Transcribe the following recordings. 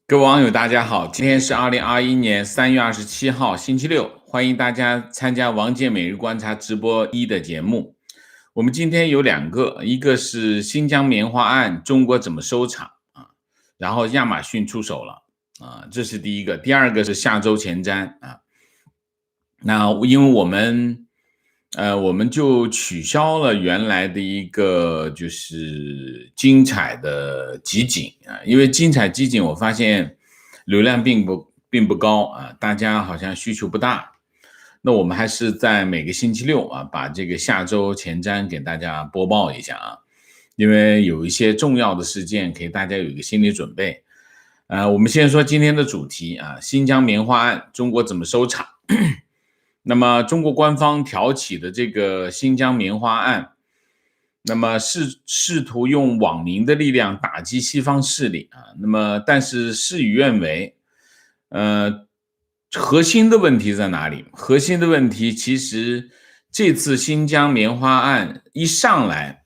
各位网友，大家好，今天是2021年3月27号，星期六，欢迎大家参加王健每日观察直播1的节目。我们今天有两个，一个是新疆棉花案，中国怎么收场啊？然后亚马逊出手了啊，这是第一个。第二个是下周前瞻啊。那因为我们就取消了原来的一个就是精彩的集锦啊，因为精彩集锦我发现流量并不高啊，大家好像需求不大。那我们还是在每个星期六啊，把这个下周前瞻给大家播报一下啊，因为有一些重要的事件，给大家有一个心理准备。我们先说今天的主题啊，新疆棉花案，中国怎么收场？那么中国官方挑起的这个新疆棉花案，那么试图用网民的力量打击西方势力啊，那么但是事与愿违。核心的问题在哪里？核心的问题其实这次新疆棉花案一上来，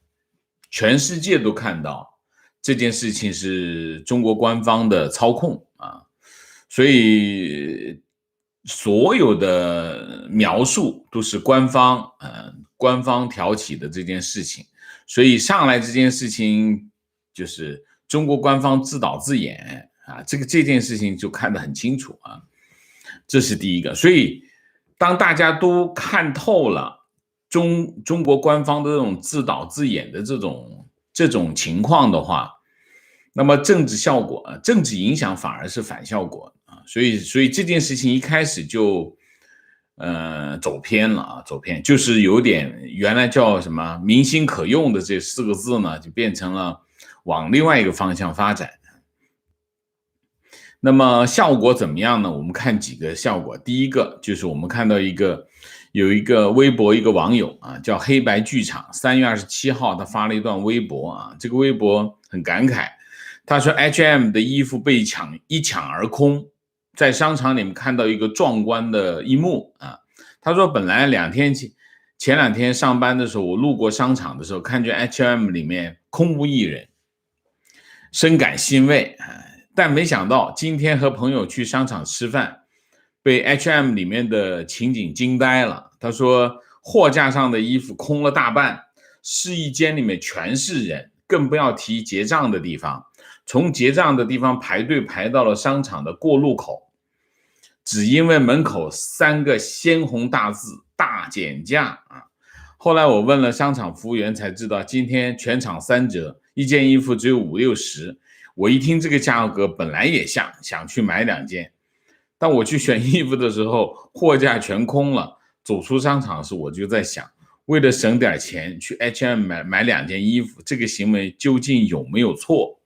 全世界都看到这件事情是中国官方的操控啊，所以所有的描述都是官方挑起的这件事情，所以上来这件事情就是中国官方自导自演啊，这件事情就看得很清楚啊，这是第一个。所以当大家都看透了中国官方的这种自导自演的这种情况的话，那么政治效果政治影响反而是反效果啊，所以这件事情一开始就走偏了啊，走偏就是有点原来叫什么民心可用的这4个字呢，就变成了往另外一个方向发展。那么效果怎么样呢？我们看几个效果。第一个就是我们看到有一个微博一个网友啊，叫黑白剧场，3月27号他发了一段微博啊，这个微博很感慨，他说 H&M 的衣服被一抢而空，在商场里面看到一个壮观的一幕啊。他说本来前2天上班的时候，我路过商场的时候，看见 H&M 里面空无一人，深感欣慰啊。但没想到今天和朋友去商场吃饭，被 H&M 里面的情景惊呆了。他说货架上的衣服空了大半，试衣间里面全是人，更不要提结账的地方。从结账的地方排队排到了商场的过路口，只因为门口3个鲜红大字大减价啊！后来我问了商场服务员才知道，今天全场3折，一件衣服只有50、60。我一听这个价格，本来也想去买2件，当我去选衣服的时候，货架全空了。走出商场时，我就在想，为了省点钱去 H&M 买2件衣服，这个行为究竟有没有错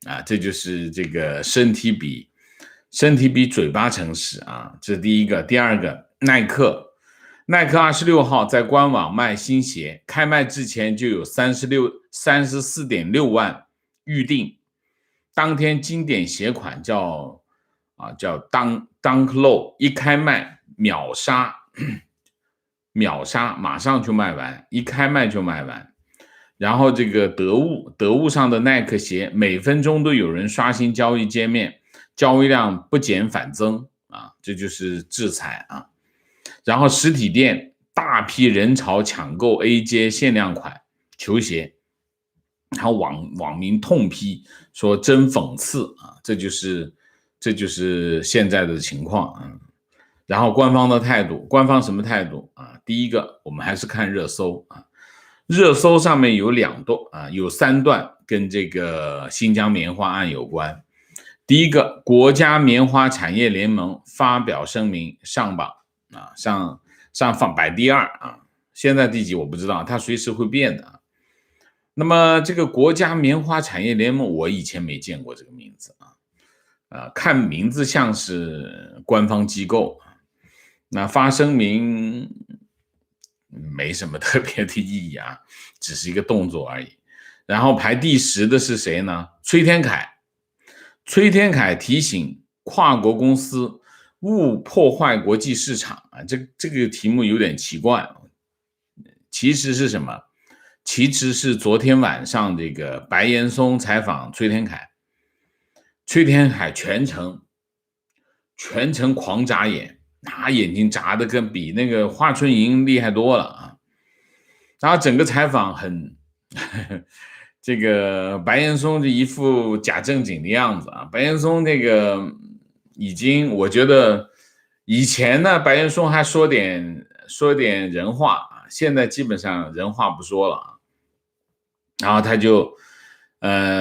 啊？这就是这个身体比嘴巴诚实啊，这是第一个。第二个，耐克26号在官网卖新鞋，开卖之前就有34.6万预定。当天经典鞋款叫 Dunk Low， 一开卖秒杀，马上就卖完，一开卖就卖完。然后这个得物上的耐克鞋，每分钟都有人刷新交易界面，交易量不减反增啊，这就是制裁啊。然后实体店大批人潮抢购 AJ 限量款球鞋，然后网民痛批说真讽刺啊，这就是现在的情况啊。然后官方什么态度啊？第一个，我们还是看热搜啊，热搜上面有3段跟这个新疆棉花案有关。第一个，国家棉花产业联盟发表声明上榜啊，上摆第2啊，现在第几我不知道，它随时会变的啊。那么这个国家棉花产业联盟，我以前没见过这个名字啊，看名字像是官方机构，那发声明没什么特别的意义啊，只是一个动作而已。然后排第10的是谁呢？崔天凯提醒跨国公司勿破坏国际市场啊，这个题目有点奇怪，其实是什么？其实是昨天晚上这个白岩松采访崔天凯，崔天凯全程狂眨眼，眼睛眨的跟比那个华春莹厉害多了啊。然后整个采访很这个白岩松这一副假正经的样子啊。白岩松这个已经，我觉得以前呢，白岩松还说点人话啊，现在基本上人话不说了啊。然后他就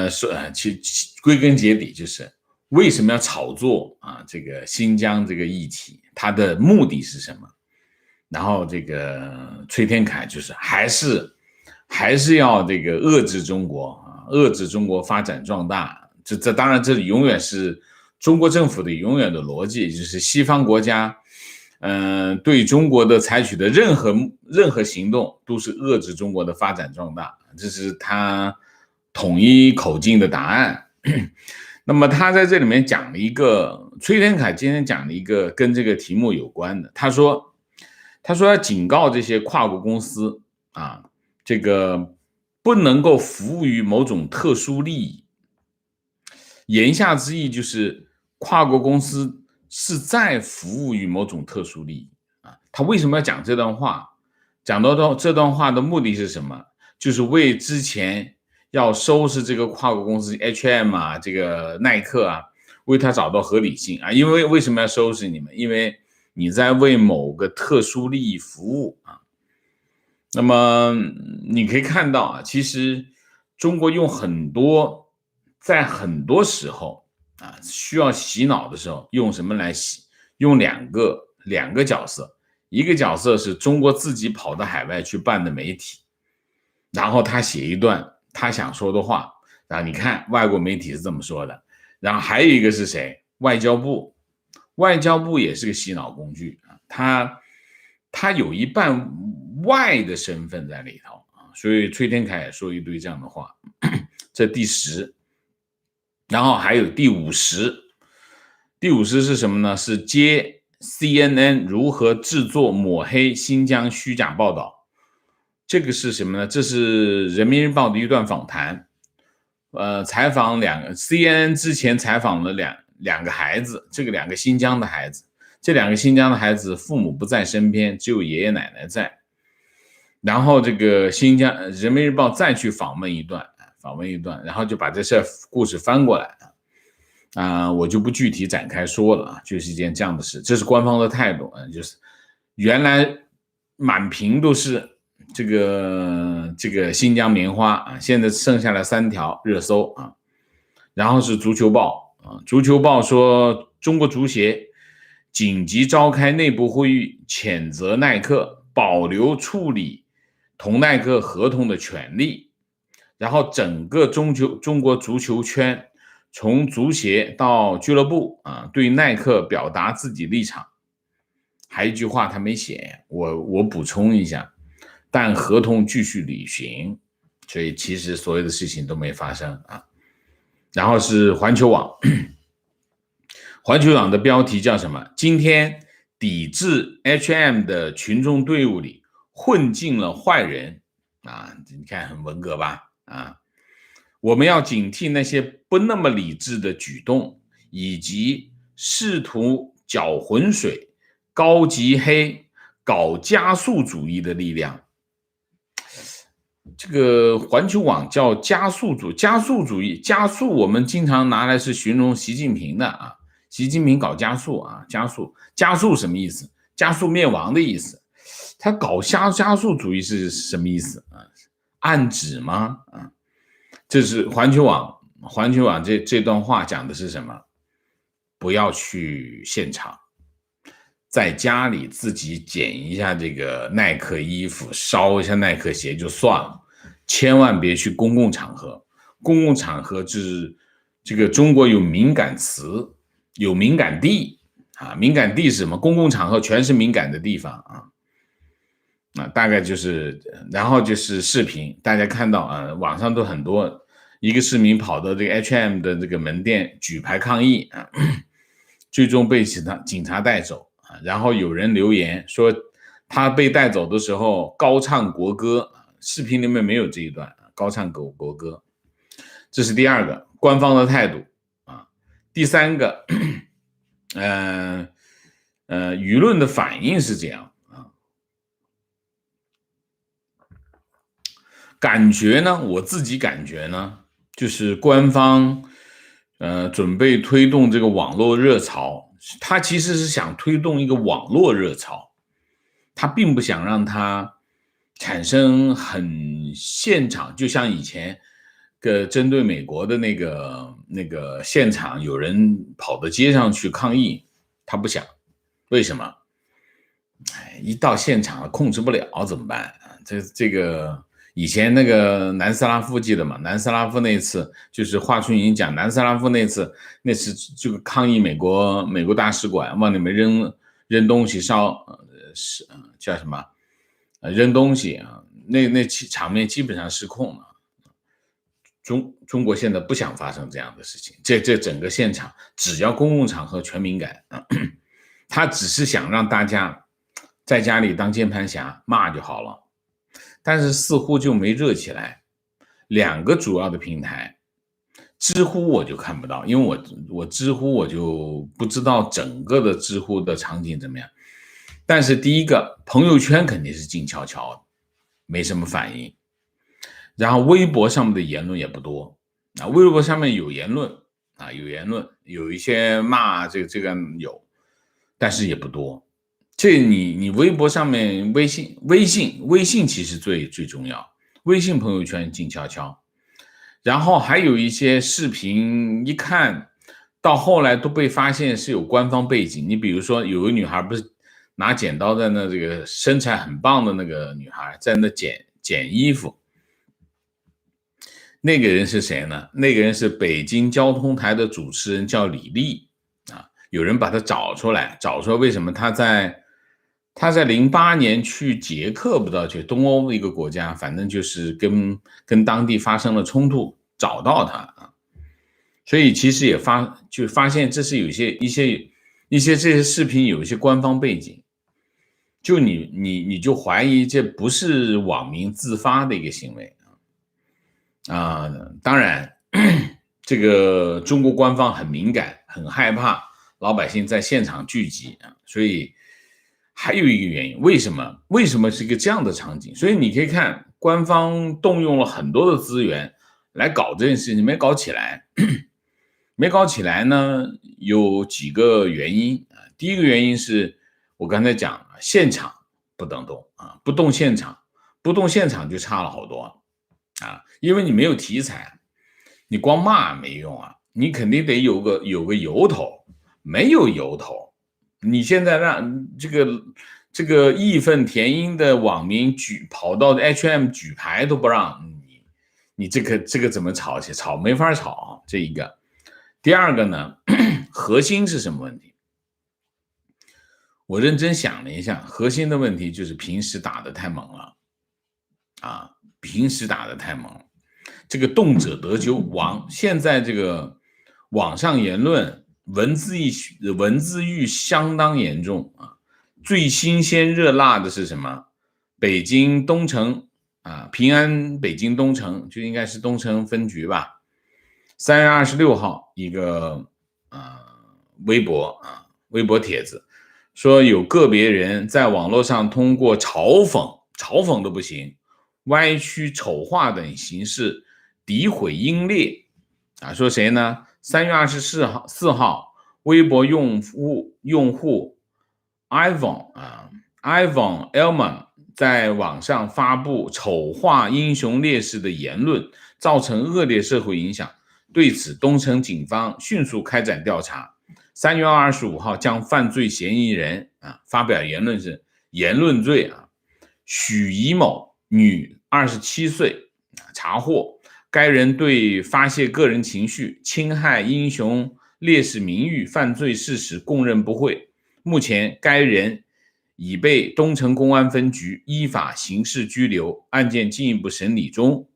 说，其归根结底就是为什么要炒作啊这个新疆这个议题，他的目的是什么？然后这个崔天凯就是还是要这个遏制中国啊，遏制中国发展壮大。这当然这里永远是中国政府的永远的逻辑，就是西方国家对中国的采取的任何行动都是遏制中国的发展壮大，这是他统一口径的答案。那么他在这里面讲了一个，崔天凯今天讲了一个跟这个题目有关的，他说要警告这些跨国公司啊，这个不能够服务于某种特殊利益。言下之意就是跨国公司是在服务于某种特殊利益啊。他为什么要讲这段话？讲到这段话的目的是什么？就是为之前要收拾这个跨国公司 H&M 啊，这个耐克啊，为他找到合理性啊。因为什么要收拾你们？因为你在为某个特殊利益服务啊。那么你可以看到啊，其实中国在很多时候啊，需要洗脑的时候，用什么来洗？用两个角色，一个角色是中国自己跑到海外去办的媒体，然后他写一段他想说的话，然后你看外国媒体是这么说的。然后还有一个是谁？外交部也是个洗脑工具啊，他有一半外的身份在里头啊，所以崔天凯也说一堆这样的话。这第10，然后还有第50是什么呢？是接 CNN 如何制作抹黑新疆虚假报道。这个是什么呢？这是人民日报的一段访谈，采访CNN 之前采访了两个孩子，这个2个新疆的孩子，这2个新疆的孩子父母不在身边，只有爷爷奶奶在。然后这个新疆人民日报再去访问一段，然后就把这故事翻过来我就不具体展开说了就是一件这样的事，这是官方的态度就是原来满屏都是这个新疆棉花现在剩下了3条热搜然后是足球报足球报说中国足协紧急召开内部会议，谴责耐克保留处理同耐克合同的权利。然后整个中国足球圈，从足协到俱乐部对耐克表达自己立场。还有一句话他没写，我补充一下，但合同继续履行，所以其实所有的事情都没发生然后是环球网，环球网的标题叫什么？今天抵制 H&M 的群众队伍里混进了坏人你看很文革吧我们要警惕那些不那么理智的举动，以及试图搅浑水、高级黑、搞加速主义的力量。这个环球网叫加速主义，加速我们经常拿来是形容习近平的习近平搞加速加速什么意思？加速灭亡的意思。他搞加速主义是什么意思暗指吗这是环球网这段话讲的是什么？不要去现场，在家里自己剪一下这个耐克衣服，烧一下耐克鞋就算了，千万别去公共场合。公共场合就是这个中国有敏感词，有敏感地敏感地是什么？公共场合全是敏感的地方大概就是，然后就是视频，大家看到网上都很多，一个市民跑到这个 H&M 的这个门店举牌抗议最终被警察带走然后有人留言说他被带走的时候高唱国歌视频里面没有这一段高唱国歌。这是第2个官方的态度第三个，舆论的反应是这样啊，感觉呢，我自己感觉呢，就是官方准备推动这个网络热潮，他其实是想推动一个网络热潮，他并不想让它产生很现场，就像以前针对美国的那个现场有人跑到街上去抗议，他不想，为什么？一到现场控制不了怎么办？这个以前那个南斯拉夫记得吗？南斯拉夫那次就是华春莹讲南斯拉夫那次这个抗议美国大使馆往里面扔东西叫什么？扔东西啊，那场面基本上失控了。中国现在不想发生这样的事情，这整个现场只要公共场合全敏感，他只是想让大家在家里当键盘侠骂就好了，但是似乎就没热起来。两个主要的平台，知乎我就看不到，因为我知乎我就不知道整个的知乎的场景怎么样。但是第一个朋友圈肯定是静悄悄的，没什么反应。然后微博上面的言论也不多啊，微博上面有言论啊，有一些骂这个有，但是也不多。这你微博上面微信其实最重要，微信朋友圈静悄悄。然后还有一些视频，一看到后来都被发现是有官方背景。你比如说有个女孩不是拿剪刀在那，这个身材很棒的那个女孩在那剪衣服。那个人是谁呢？那个人是北京交通台的主持人，叫李丽啊。有人把他找出来为什么他在08年去捷克，不知道去东欧一个国家，反正就是跟当地发生了冲突，找到他啊。所以其实就发现这是有一些这些视频有一些官方背景，就你就怀疑这不是网民自发的一个行为。当然，这个中国官方很敏感，很害怕老百姓在现场聚集啊，所以还有一个原因，为什么是一个这样的场景？所以你可以看，官方动用了很多的资源来搞这件事情，没搞起来。没搞起来呢，有几个原因啊。第一个原因是我刚才讲，现场不能动啊，不动现场就差了好多。因为你没有题材，你光骂没用啊，你肯定得有个由头，没有由头。你现在让这个义愤填膺的网民跑到 H&M 举牌都不让你这个怎么吵去？没法吵，这一个。第二个呢，核心是什么问题？我认真想了一下，核心的问题就是平时打得太猛了啊。平时打得太猛，这个动辄得咎。现在这个网上言论文字狱相当严重啊。最新鲜热辣的是什么？北京东城啊，平安北京东城就应该是东城分局吧。3月26号一个微博帖子说，有个别人在网络上通过嘲讽都不行，歪曲丑化等形式诋毁英烈啊。说谁呢？3月24号微博用户 Ivan Elman 在网上发布丑化英雄烈士的言论，造成恶劣社会影响。对此，东城警方迅速开展调查。3月25号将犯罪嫌疑人发表言论是言论罪许怡某，女，27岁，查获。该人对发泄个人情绪、侵害英雄烈士名誉犯罪事实供认不讳。目前该人已被东城公安分局依法刑事拘留，案件进一步审理中。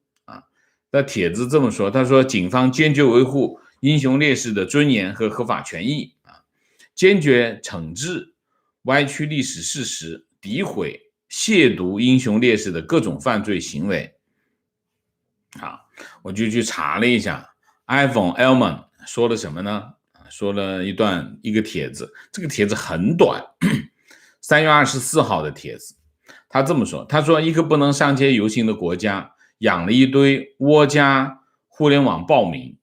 那帖子这么说，他说警方坚决维护英雄烈士的尊严和合法权益坚决惩治歪曲历史事实、诋毁、亵渎英雄烈士的各种犯罪行为。我就去查了一下 Ivan Elman 说了什么呢？说了一个帖子，这个帖子很短，3月24号的帖子，他这么说，他说一个不能上街游行的国家，养了一堆窝家互联网暴民，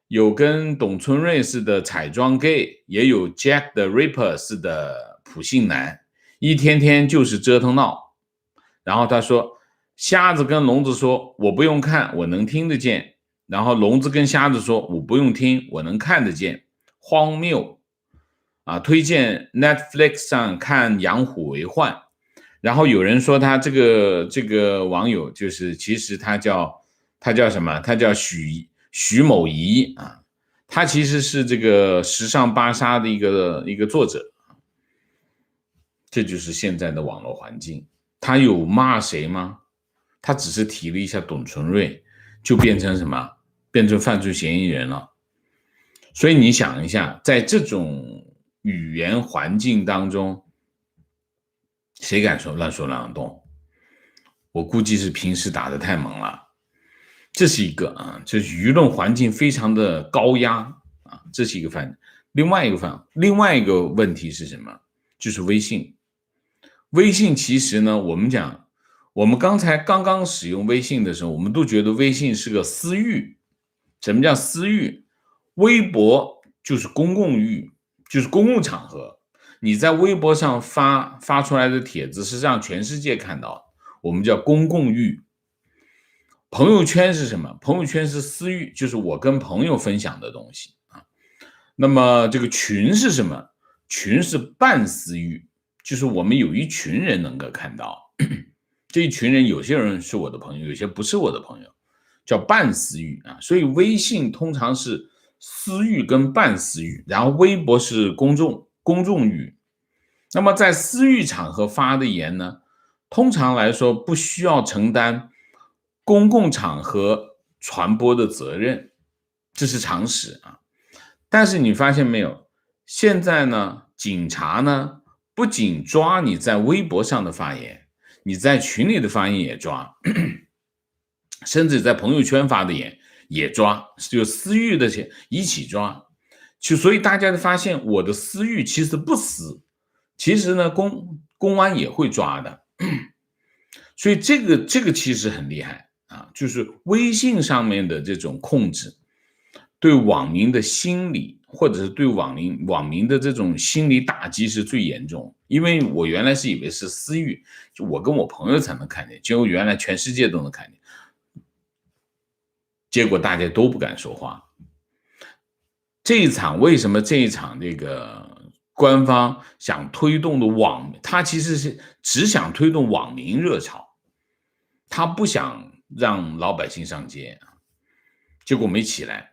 有跟董存瑞似的彩妆 gay， 也有 Jack the Ripper 似的普信男，一天天就是折腾闹。然后他说，瞎子跟聋子说，我不用看，我能听得见。然后聋子跟瞎子说，我不用听，我能看得见。荒谬啊！推荐 Netflix 上看《养虎为患》。然后有人说他这个网友就是其实他叫什么？他叫许某仪啊，他其实是这个时尚芭莎的一个作者。这就是现在的网络环境。他有骂谁吗？他只是提了一下董存瑞，就变成什么？变成犯罪嫌疑人了。所以你想一下，在这种语言环境当中，谁敢乱说乱动？我估计是平时打得太猛了。这是一个啊，就是舆论环境非常的高压啊，这是一个范畴。另外一个问题是什么？就是微信。微信其实呢，我们刚刚使用微信的时候，我们都觉得微信是个私域。什么叫私域？微博就是公共域，就是公共场合。你在微博上发出来的帖子是让全世界看到的，我们叫公共域。朋友圈是什么？朋友圈是私域，就是我跟朋友分享的东西啊。那么这个群是什么？群是半私域，就是我们有一群人能够看到，这一群人有些人是我的朋友，有些不是我的朋友，叫半私域啊。所以微信通常是私域跟半私域，然后微博是公众域。那么在私域场合发的言呢，通常来说不需要承担公共场合传播的责任，这是常识啊。但是你发现没有，现在呢，警察呢不仅抓你在微博上的发言，你在群里的发言也抓，甚至在朋友圈发的言也抓，就私域的一起抓。所以大家发现我的私域其实不私，其实呢公安也会抓的。所以这个其实很厉害啊，就是微信上面的这种控制，对网民的心理或者是对网民的这种心理打击是最严重。因为我原来是以为是私域，就我跟我朋友才能看见，结果原来全世界都能看见，结果大家都不敢说话。为什么这一场这个官方想推动的他其实是只想推动网民热潮，他不想让老百姓上街，结果没起来，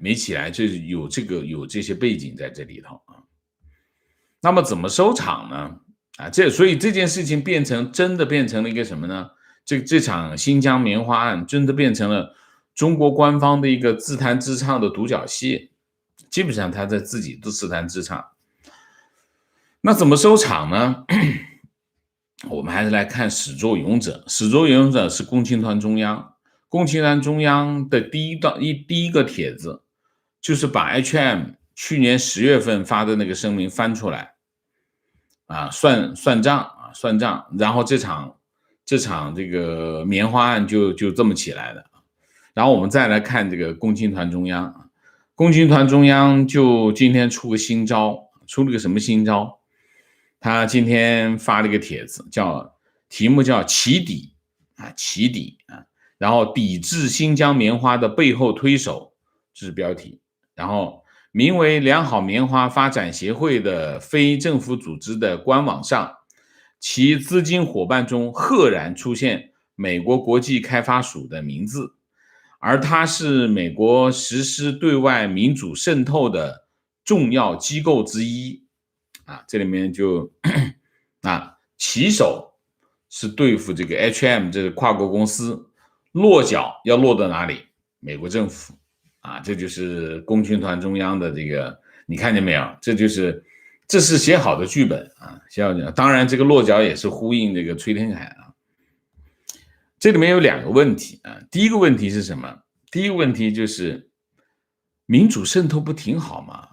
就有这些背景在这里头啊。那么怎么收场呢？所以这件事情真的变成了一个什么呢？这场新疆棉花案真的变成了中国官方的一个自弹自唱的独角戏，基本上他在自己都自弹自唱。那怎么收场呢？我们还是来看始作俑者。始作俑者是共青团中央。共青团中央的第一个帖子，就是把 H&M 去年10月份发的那个声明翻出来啊，算账，然后这场这个棉花案就这么起来了。然后我们再来看这个共青团中央。共青团中央就今天出了个什么新招？他今天发了一个帖子，题目叫起底啊，然后抵制新疆棉花的背后推手，这是标题。然后名为良好棉花发展协会的非政府组织的官网上，其资金伙伴中赫然出现美国国际开发署的名字，而它是美国实施对外民主渗透的重要机构之一啊。这里面就起手是对付这个 H&M 这个跨国公司，落脚要落到哪里？美国政府啊，这就是共青团中央的这个，你看见没有？这是写好的剧本啊，当然这个落脚也是呼应这个崔天凯啊。这里面有2个问题啊，第一个问题是什么？第一个问题就是民主渗透不挺好吗？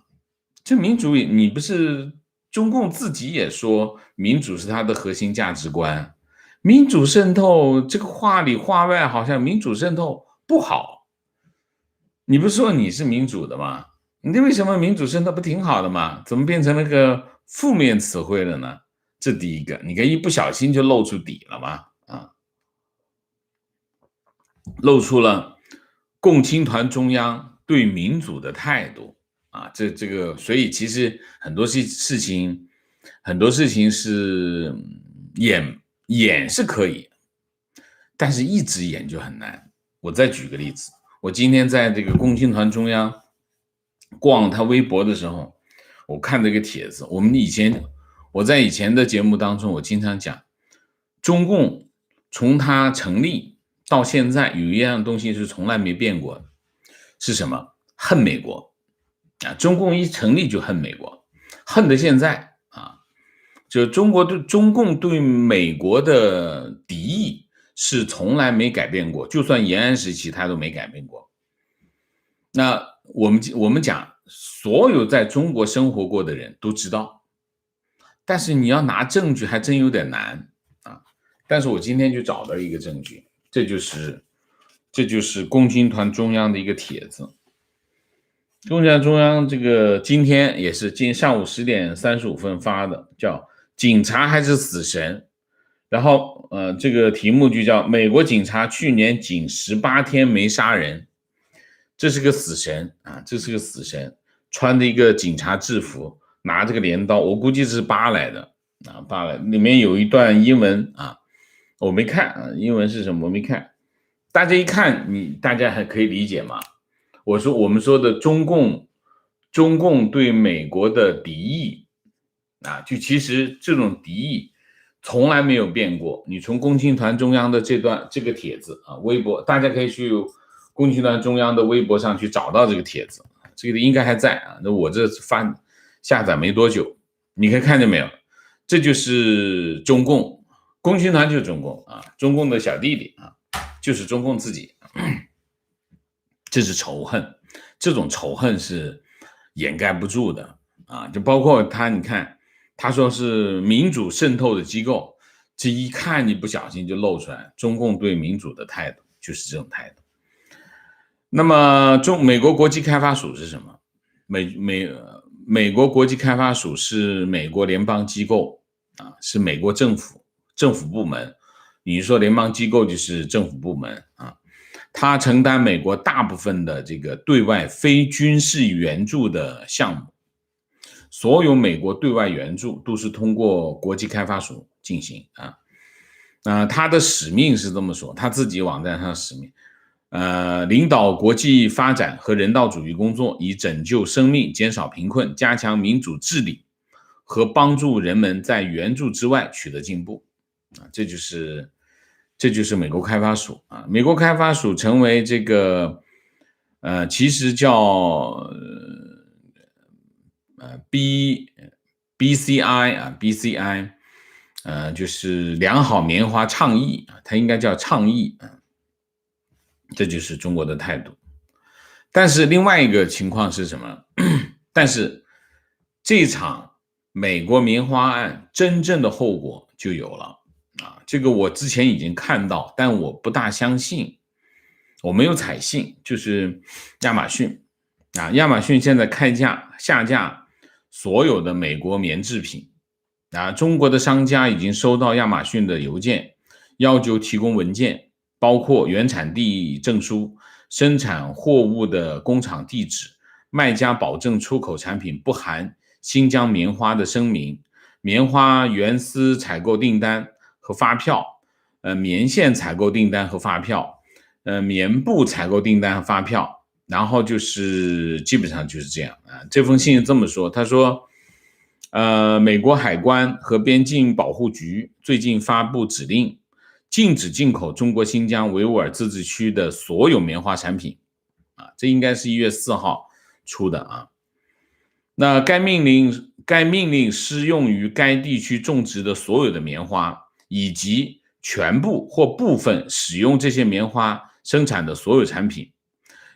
这民主也你不是中共自己也说民主是它的核心价值观，民主渗透这个话里话外好像民主渗透不好，你不是说你是民主的吗？你为什么民主渗透不挺好的吗？怎么变成那个负面词汇了呢？这第一个，你看一不小心就露出底了嘛，露出了共青团中央对民主的态度啊，这个，所以其实很多事情，很多事情是演是可以，但是一直演就很难。我再举个例子，我今天在这个共青团中央逛他微博的时候，我看这个帖子，我在以前的节目当中，我经常讲，中共从它成立到现在，有一样东西是从来没变过的，是什么？恨美国啊！中共一成立就恨美国，恨到现在啊，就中共对美国的敌意是从来没改变过，就算延安时期他都没改变过。那我们讲，所有在中国生活过的人都知道，但是你要拿证据还真有点难啊。但是我今天就找到一个证据，这就是共青团中央的一个帖子。共青团中央这个今天也是今天上午10:35发的，叫警察还是死神。然后这个题目就叫美国警察去年仅18天没杀人，这是个死神啊，这是个死神，穿着一个警察制服，拿着个镰刀，我估计是扒来的啊，扒来。里面有一段英文啊，我没看啊，英文是什么我没看，大家一看大家还可以理解吗？我们说的中共对美国的敌意啊，就其实这种敌意从来没有变过。你从共青团中央的这个帖子啊，微博，大家可以去共青团中央的微博上去找到这个帖子，这个应该还在啊。那我这下载没多久，你可以看见没有？这就是中共，共青团就是中共啊，中共的小弟弟啊，就是中共自己。这是仇恨，这种仇恨是掩盖不住的啊！就包括他，你看，他说是民主渗透的机构，这一看你不小心就露出来，中共对民主的态度就是这种态度。那么美国国际开发署是什么？美国国际开发署是美国联邦机构啊，是美国政府部门。你说联邦机构就是政府部门啊。它承担美国大部分的这个对外非军事援助的项目，所有美国对外援助都是通过国际开发署进行啊。它的使命是这么说，他自己网站上的使命，领导国际发展和人道主义工作，以拯救生命、减少贫困、加强民主治理和帮助人们在援助之外取得进步啊。这就是美国开发署啊，美国开发署成为这个其实叫BCI 啊 BCI 就是良好棉花倡议啊，它应该叫倡议啊，这就是中国的态度。但是另外一个情况是什么？但是这场美国棉花案真正的后果就有了。这个我之前已经看到，但我不大相信，我没有采信，就是亚马逊啊，亚马逊现在下架所有的美国棉制品啊，中国的商家已经收到亚马逊的邮件，要求提供文件，包括原产地证书、生产货物的工厂地址、卖家保证出口产品不含新疆棉花的声明、棉花原丝采购订单和发票，棉线采购订单和发票，棉布采购订单和发票，然后就是基本上就是这样啊。这封信这么说，他说，美国海关和边境保护局最近发布指令，禁止进口中国新疆维吾尔自治区的所有棉花产品啊，这应该是1月4号出的啊。那该命令适用于该地区种植的所有的棉花，以及全部或部分使用这些棉花生产的所有产品，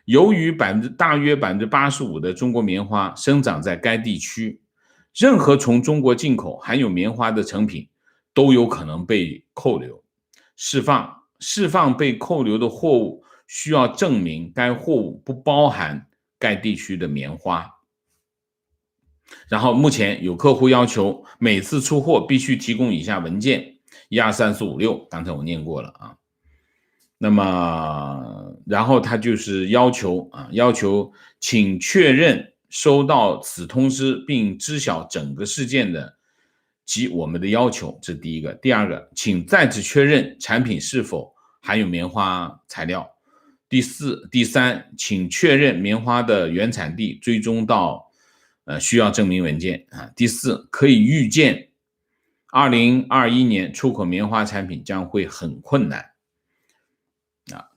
由于大约85%的中国棉花生长在该地区，任何从中国进口含有棉花的成品都有可能被扣留、释放被扣留的货物需要证明该货物不包含该地区的棉花。然后目前有客户要求每次出货必须提供以下文件：1、2、3、4、5、6，刚才我念过了啊。那么，然后他就是要求请确认收到此通知并知晓整个事件的及我们的要求，这是第一个。第二个，请再次确认产品是否含有棉花材料。第三，请确认棉花的原产地追踪到需要证明文件啊。第四，可以预见2021年出口棉花产品将会很困难。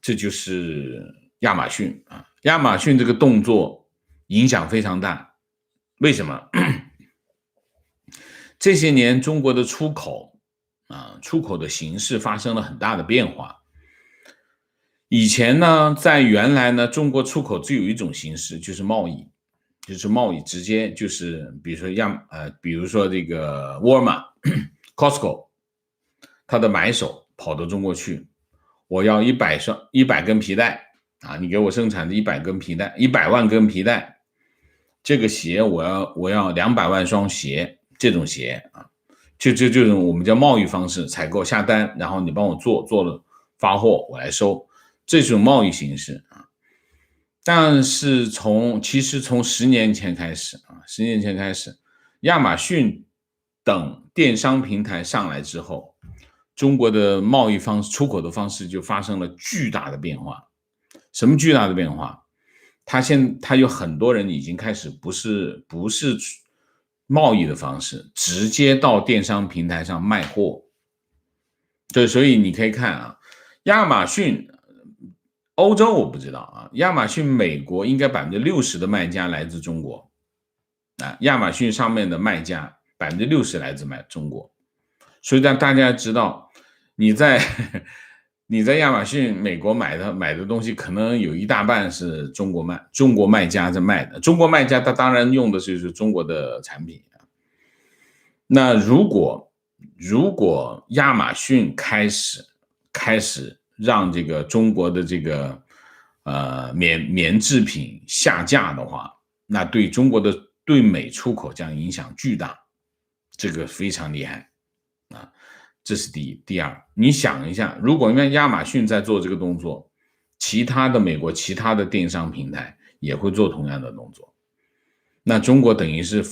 这就是亚马逊啊，亚马逊这个动作影响非常大。为什么？这些年中国的出口的形势发生了很大的变化。以前呢，在原来呢，中国出口只有一种形式，就是贸易，直接就是比如说这个沃尔玛、Costco， 它的买手跑到中国去。我要100根皮带啊！你给我生产的100根皮带，100万根皮带，这个鞋我要200万双鞋，这种鞋啊，这种我们叫贸易方式，采购下单，然后你帮我做了发货，我来收，这种贸易形式啊。但是其实从10年前开始，亚马逊等电商平台上来之后，中国的贸易出口的方式就发生了巨大的变化。什么巨大的变化？它有很多人已经开始不是贸易的方式，直接到电商平台上卖货。对，所以你可以看啊，亚马逊欧洲我不知道啊，亚马逊美国应该60%的卖家来自中国啊，亚马逊上面的卖家60%来自中国，所以让大家知道。你在亚马逊美国买的东西，可能有一大半是中国卖家在卖的。中国卖家他当然用的就是中国的产品。那如果亚马逊开始让这个中国的这个棉制品下架的话，那对中国的对美出口将影响巨大，这个非常厉害啊。这是第一。第二，你想一下，如果亚马逊在做这个动作，美国其他的电商平台也会做同样的动作，那中国等于是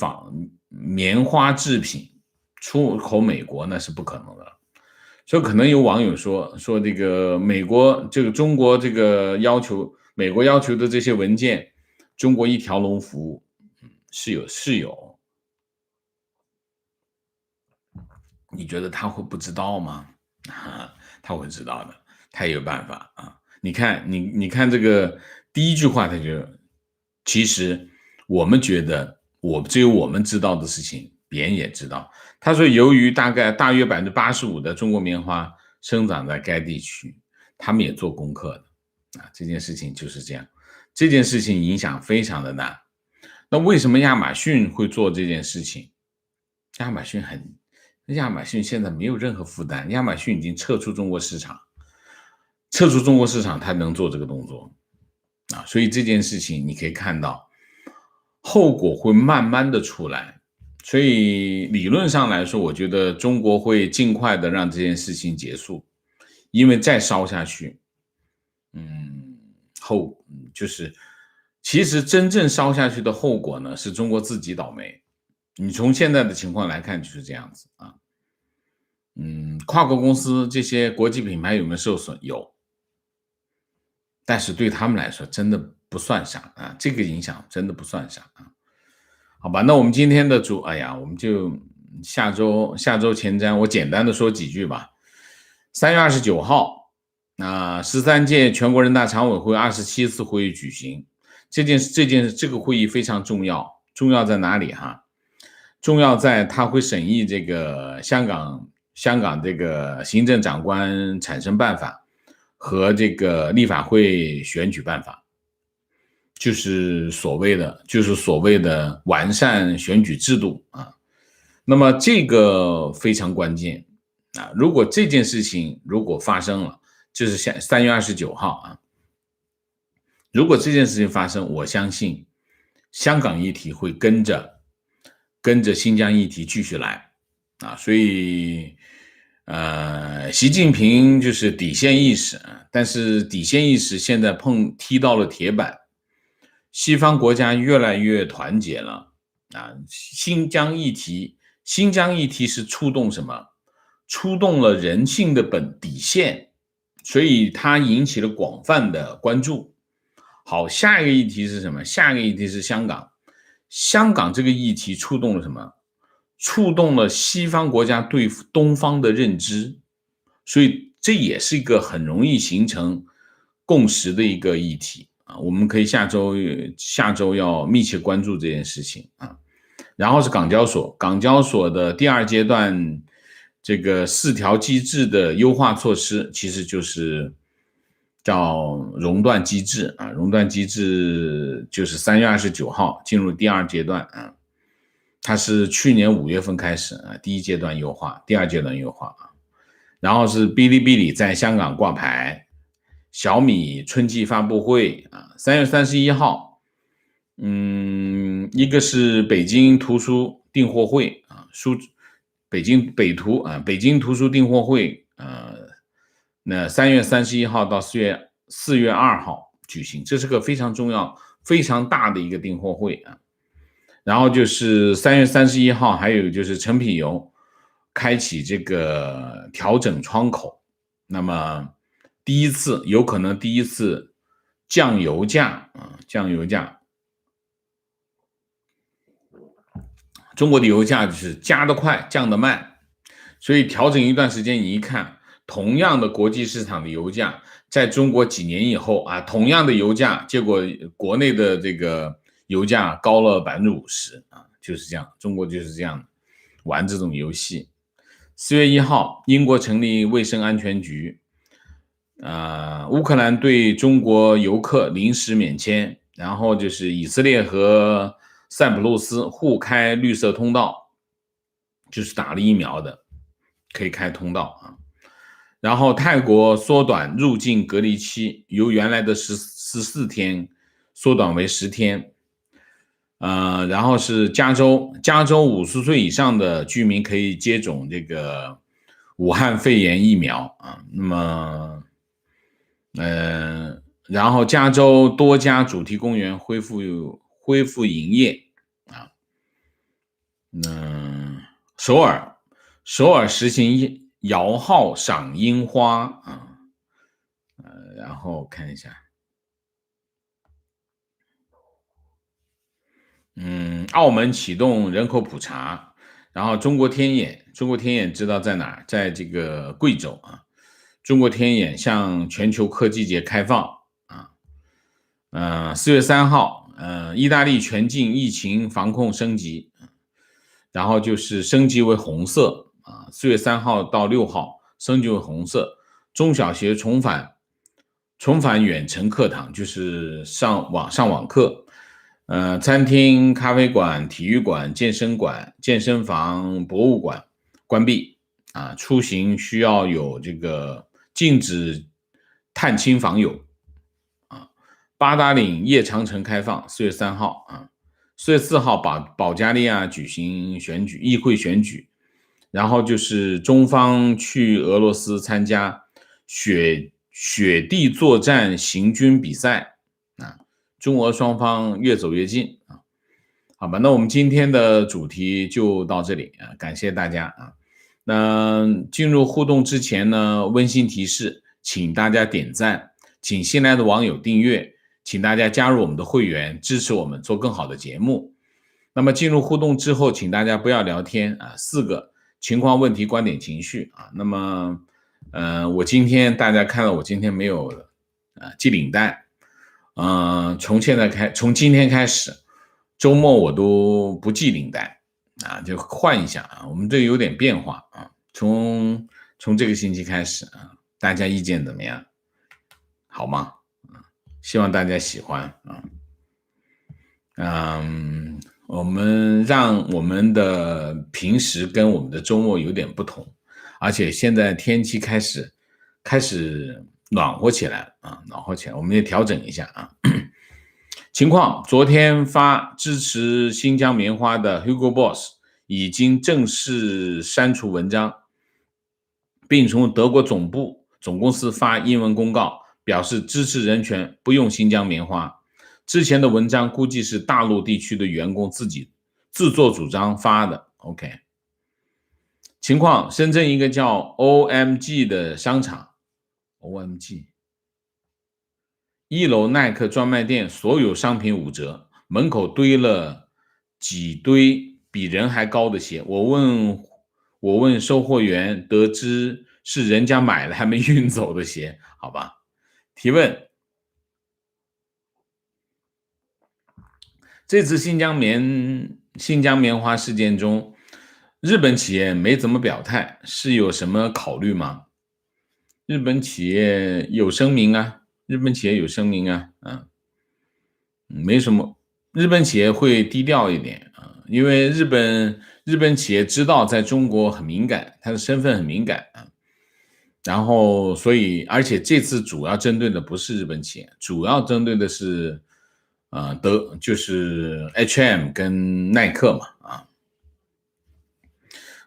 棉花制品出口美国，那是不可能的。所以可能有网友说这个中国这个美国要求的这些文件，中国一条龙服务，是有。你觉得他会不知道吗？他会知道的，他也有办法啊。你看这个第一句话，其实我们觉得只有我们知道的事情，别人也知道。他说，由于大约85%的中国棉花生长在该地区，他们也做功课的啊。这件事情就是这样，这件事情影响非常的大。那为什么亚马逊会做这件事情？亚马逊现在没有任何负担，亚马逊已经撤出中国市场，它能做这个动作啊，所以这件事情你可以看到后果会慢慢的出来，所以理论上来说，我觉得中国会尽快的让这件事情结束，因为再烧下去，其实真正烧下去的后果呢，是中国自己倒霉。你从现在的情况来看就是这样子啊。跨国公司这些国际品牌有没有受损？有，但是对他们来说真的不算啥啊，这个影响真的不算啥啊。好吧，那我们今天的我们就下周前瞻，我简单的说几句吧。3月29号，13届全国人大常委会27次会议举行。这个会议非常重要，重要在哪里哈？重要在它会审议这个香港这个行政长官产生办法和这个立法会选举办法。就是所谓的完善选举制度啊。那么这个非常关键啊！如果这件事情如果发生了，就是3月29号啊，如果这件事情发生，我相信香港议题会跟着新疆议题继续来啊。所以习近平就是底线意识啊，但是底线意识现在踢到了铁板，西方国家越来越团结了啊。新疆议题是触动什么？触动了人性的底线，所以它引起了广泛的关注。好，下一个议题是什么？下一个议题是香港。香港这个议题触动了什么？触动了西方国家对东方的认知，所以这也是一个很容易形成共识的一个议题啊。我们可以下周要密切关注这件事情啊。然后是港交所的第二阶段这个4条机制的优化措施，其实就是叫熔断机制啊。熔断机制就是3月29号进入第二阶段啊。它是去年5月份开始啊，第一阶段优化，第二阶段优化啊。然后是哔哩哔哩在香港挂牌，小米春季发布会啊，3月31号，一个是北京图书订货会啊，北京图书订货会那3月31号到4月2号举行，这是个非常重要、非常大的一个订货会啊。然后就是3月31号，还有就是陈皮油开启这个调整窗口，那么有可能第一次降油价啊，中国的油价就是加得快，降得慢，所以调整一段时间，你一看，同样的国际市场的油价，在中国几年以后啊，同样的油价，结果国内的这个油价高了50%啊，就是这样，中国就是这样玩这种游戏。4月1号，英国成立卫生安全局，乌克兰对中国游客临时免签，然后就是以色列和塞浦路斯互开绿色通道，就是打了疫苗的可以开通道啊。然后泰国缩短入境隔离期，由原来的14天缩短为10天。然后是加州50岁以上的居民可以接种这个武汉肺炎疫苗啊。那么，然后加州多家主题公园恢复营业啊。首尔实行摇号赏樱花啊。然后看一下。澳门启动人口普查，然后中国天眼知道在哪儿？在这个贵州啊。中国天眼向全球科技节开放啊。4月3号，意大利全境疫情防控升级，然后就是升级为红色啊。4月3号到6号升级为红色，中小学重返远程课堂，就是上网课。餐厅、咖啡馆、体育馆、健身馆、健身房、博物馆关闭啊。出行需要有这个禁止探亲访友啊。八达岭夜长城开放，4月3号啊。4月4号保加利亚举行议会选举，然后就是中方去俄罗斯参加雪地作战行军比赛啊。中俄双方越走越近啊。好吧，那我们今天的主题就到这里啊，感谢大家啊。那进入互动之前呢，温馨提示，请大家点赞，请新来的网友订阅，请大家加入我们的会员，支持我们做更好的节目。那么进入互动之后，请大家不要聊天啊，4个情况、问题、观点、情绪啊。那么大家看到我今天没有系领带。从今天开始，周末我都不系领带啊，就换一下啊，我们这有点变化啊。从这个星期开始啊，大家意见怎么样？好吗？希望大家喜欢啊。我们让我们的平时跟我们的周末有点不同，而且现在天气开始暖和起来啊，暖和起来，我们也调整一下啊。情况，昨天发支持新疆棉花的 Hugo Boss 已经正式删除文章，并从德国总公司发英文公告，表示支持人权，不用新疆棉花。之前的文章估计是大陆地区的员工自己自作主张发的。OK， 情况，深圳一个叫 OMG 的商场 ，OMG， 一楼耐克专卖店所有商品5折，门口堆了几堆比人还高的鞋。我问售货员，得知是人家买了还没运走的鞋，好吧？提问。这次新疆棉花事件中，日本企业没怎么表态，是有什么考虑吗？日本企业有声明啊，没什么，日本企业会低调一点啊，因为日本企业知道在中国很敏感，它的身份很敏感啊，然后所以而且这次主要针对的不是日本企业，主要针对的是就是 H&M 跟耐克嘛啊。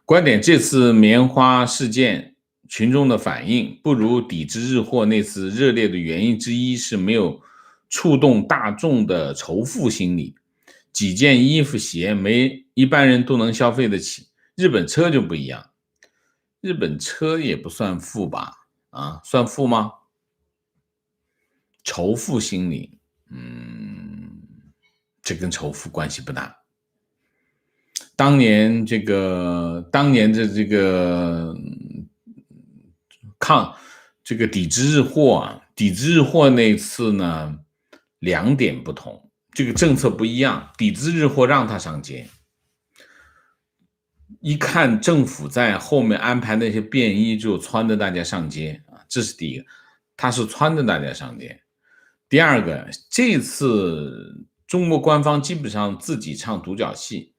观点，这次棉花事件群众的反应不如抵制日货那次热烈的原因之一是没有触动大众的仇富心理，几件衣服鞋一般人都能消费得起，日本车就不一样，日本车也不算富吧？啊，算富吗？仇富心理，这跟仇富关系不大。当年的这个抵制日货啊，抵制日货那次呢，2点不同，这个政策不一样，抵制日货让他上街，一看政府在后面安排那些便衣就撺掇大家上街啊，这是第一个，他是撺掇大家上街。第二个，这次中国官方基本上自己唱独角戏，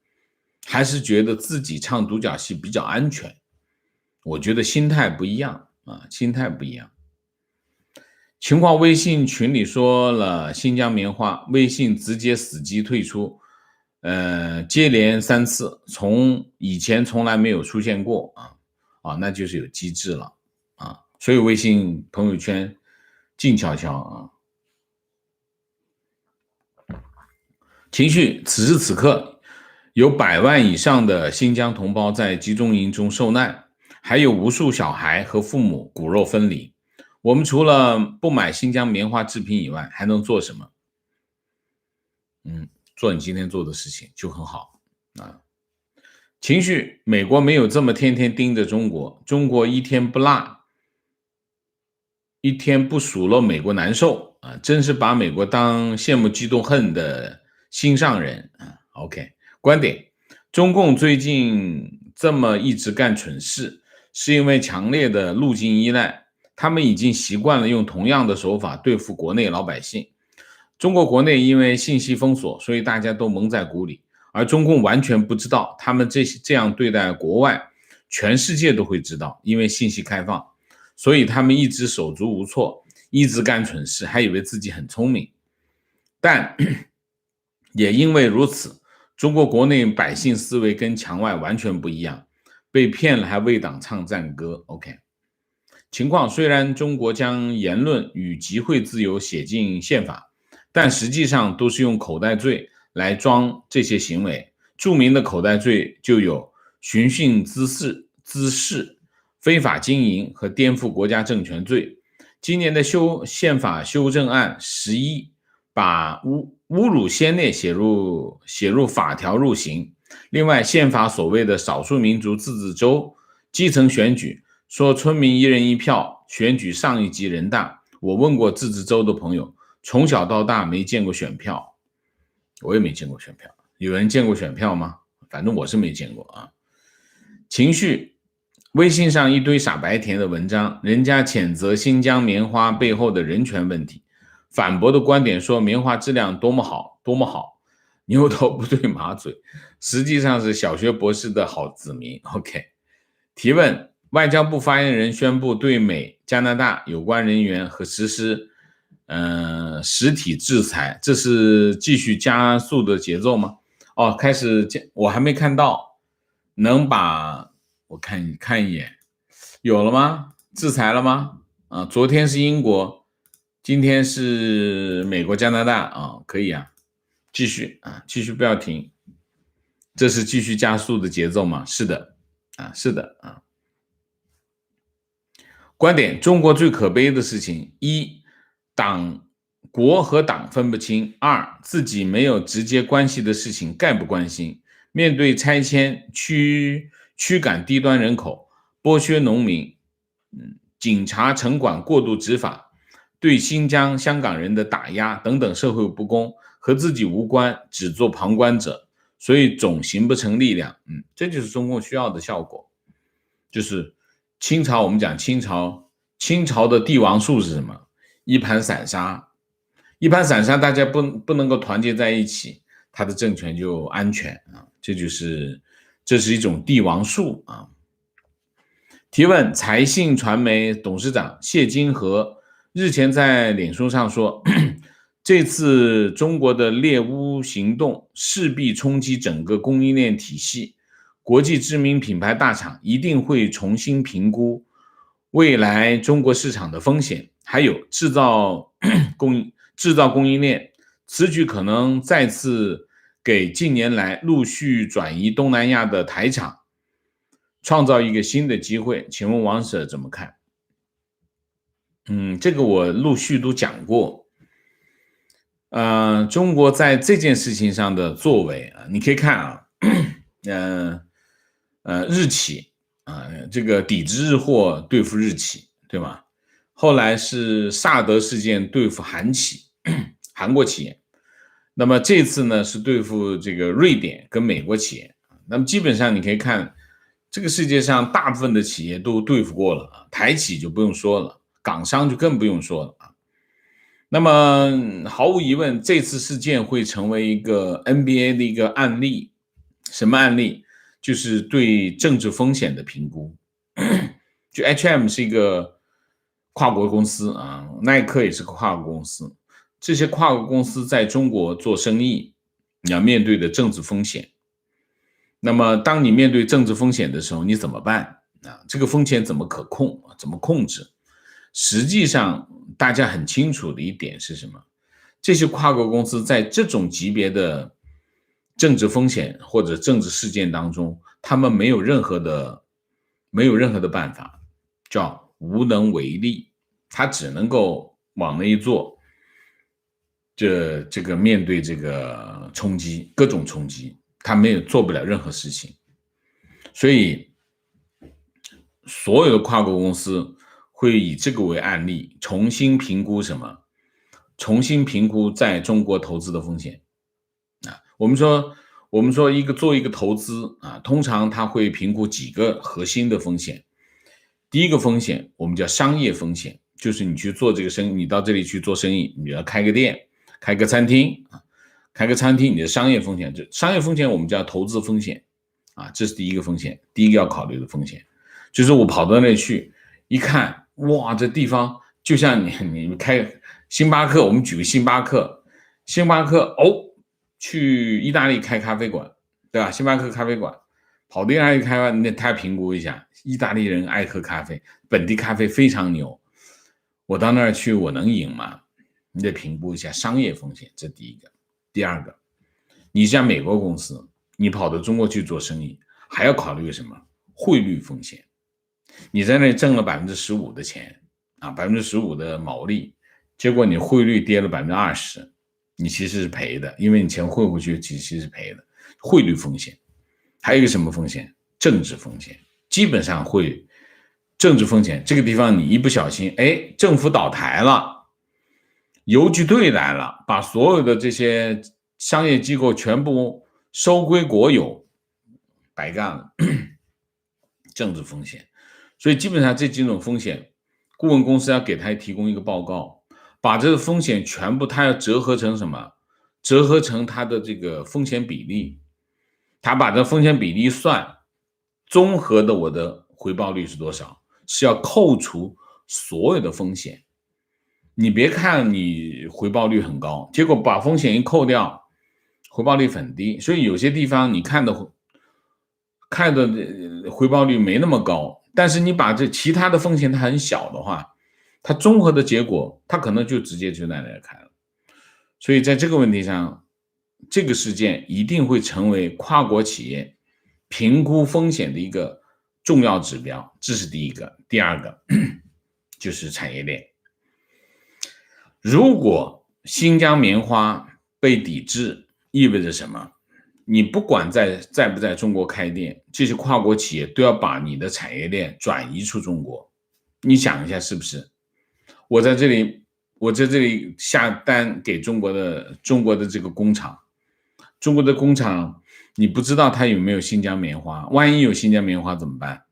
还是觉得自己唱独角戏比较安全，我觉得心态不一样啊，心态不一样。情况，微信群里说了新疆棉花，微信直接死机退出，接连3次，从以前从来没有出现过那就是有机制了啊，所以微信朋友圈静悄悄啊。情绪，此时此刻有100万以上的新疆同胞在集中营中受难，还有无数小孩和父母骨肉分离。我们除了不买新疆棉花制品以外，还能做什么？做你今天做的事情就很好啊。情绪，美国没有这么天天盯着中国，中国一天不落，一天不数落美国难受啊，真是把美国当羡慕嫉妒恨的心上人啊。OK， 观点，中共最近这么一直干蠢事，是因为强烈的路径依赖，他们已经习惯了用同样的手法对付国内老百姓。中国国内因为信息封锁，所以大家都蒙在鼓里，而中共完全不知道，他们这样对待国外，全世界都会知道，因为信息开放，所以他们一直手足无措，一直干蠢事，还以为自己很聪明。但也因为如此，中国国内百姓思维跟墙外完全不一样，被骗了还为党唱赞歌。 OK， 情况，虽然中国将言论与集会自由写进宪法，但实际上都是用口袋罪来装这些行为。著名的口袋罪就有寻衅滋事、非法经营和颠覆国家政权罪。今年的宪法修正案11把侮辱先烈写入法条入刑。另外，宪法所谓的少数民族自治州基层选举，说村民1人1票选举上一级人大，我问过自治州的朋友，从小到大没见过选票，我也没见过选票。有人见过选票吗？反正我是没见过啊。情绪，微信上一堆傻白甜的文章，人家谴责新疆棉花背后的人权问题，反驳的观点说棉花质量多么好多么好，牛头不对马嘴，实际上是小学博士的好子民。OK， 提问：外交部发言人宣布对美、加拿大有关人员和实施实体制裁，这是继续加速的节奏吗？哦，开始，我还没看到，能把我看一眼，有了吗？制裁了吗？啊，昨天是英国，今天是美国、加拿大啊，可以啊，继续啊，继续不要停，这是继续加速的节奏吗？是的，啊，是的啊。观点：中国最可悲的事情：一，国和党分不清；二，自己没有直接关系的事情概不关心。面对拆迁、驱赶低端人口、剥削农民，警察城管过度执法，对新疆、香港人的打压等等社会不公，和自己无关，只做旁观者，所以总形不成力量。这就是中共需要的效果。就是清朝，我们讲清朝的帝王术是什么？一盘散沙，一盘散沙，大家不能够团结在一起，他的政权就安全啊。这是一种帝王术啊。提问：财信传媒董事长谢金河日前在脸书上说，这次中国的猎巫行动势必冲击整个供应链体系，国际知名品牌大厂一定会重新评估未来中国市场的风险，还有制造供应链，此举可能再次给近年来陆续转移东南亚的台厂创造一个新的机会，请问王 Sir 怎么看？这个我陆续都讲过。中国在这件事情上的作为啊，你可以看啊，日企啊，这个抵制日货对付日企，对吧？后来是萨德事件对付韩企，韩国企业。那么这次呢是对付这个瑞典跟美国企业。那么基本上你可以看，这个世界上大部分的企业都对付过了啊，台企就不用说了，港商就更不用说了啊。那么毫无疑问，这次事件会成为一个 NBA 的一个案例。什么案例？就是对政治风险的评估。就 H&M 是一个跨国公司啊，耐克也是个跨国公司。这些跨国公司在中国做生意，你要面对的政治风险。那么当你面对政治风险的时候，你怎么办啊？这个风险怎么可控？怎么控制？实际上大家很清楚的一点是什么？这些跨国公司在这种级别的政治风险或者政治事件当中，他们没有任何的办法，叫无能为力，他只能够往那一坐，这个面对这个冲击，各种冲击，他做不了任何事情。所以所有的跨国公司会以这个为案例，重新评估什么？重新评估在中国投资的风险啊。我们说做一个投资啊，通常他会评估几个核心的风险。第一个风险我们叫商业风险，就是你去做这个生意，你到这里去做生意，你要开个店、开个餐厅啊，开个餐厅，你的商业风险，商业风险我们叫投资风险啊，这是第一个风险，第一个要考虑的风险，就是我跑到那里去一看，哇，这地方就像你开星巴克，我们举个星巴克去意大利开咖啡馆，对吧？星巴克咖啡馆，跑到意大利开那他评估一下，意大利人爱喝咖啡，本地咖啡非常牛，我到那儿去我能赢吗？你得评估一下商业风险，这第一个。第二个，你像美国公司，你跑到中国去做生意，还要考虑什么？汇率风险。你在那里挣了15%的钱啊，15%的毛利，结果你汇率跌了20%，你其实是赔的，因为你钱汇回去其实是赔的。汇率风险。还有一个什么风险？政治风险。基本上会政治风险，这个地方你一不小心，政府倒台了，游击队来了，把所有的这些商业机构全部收归国有，白干了。政治风险。所以基本上这几种风险，顾问公司要给他提供一个报告，把这个风险全部他要折合成什么？折合成它的这个风险比例，他把这风险比例算，综合的我的回报率是多少？是要扣除所有的风险。你别看你回报率很高，结果把风险一扣掉，回报率很低。所以有些地方你看的回报率没那么高，但是你把这其他的风险它很小的话，它综合的结果它可能就直接就在那开了。所以在这个问题上，这个事件一定会成为跨国企业评估风险的一个重要指标，这是第一个。第二个就是产业链。如果新疆棉花被抵制，意味着什么？你不管在不在中国开店，这些跨国企业都要把你的产业链转移出中国。你想一下是不是？我在这里下单给中国的这个工厂，中国的工厂你不知道它有没有新疆棉花，万一有新疆棉花怎么办？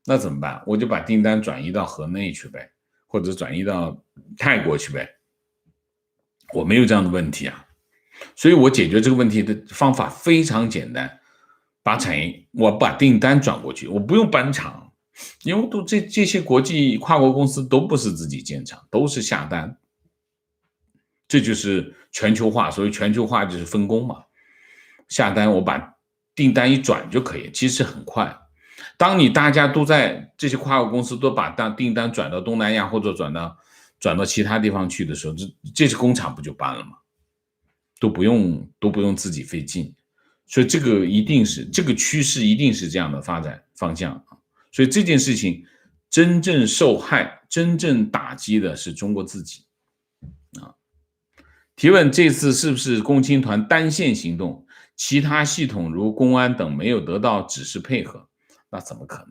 那怎么办？我就把订单转移到河内去呗，或者转移到泰国去呗。我没有这样的问题啊，所以我解决这个问题的方法非常简单，我把订单转过去，我不用搬厂，因为这些国际跨国公司都不是自己建厂，都是下单，这就是全球化。所谓全球化就是分工嘛，下单我把订单一转就可以，其实很快。当大家都在这些跨国公司都把订单转到东南亚或者转到其他地方去的时候，这些工厂不就搬了吗？都不用自己费劲。所以这个趋势一定是这样的发展方向。所以这件事情真正受害、真正打击的是中国自己。提问：这次是不是共青团单线行动，其他系统如公安等没有得到指示配合？那怎么可能？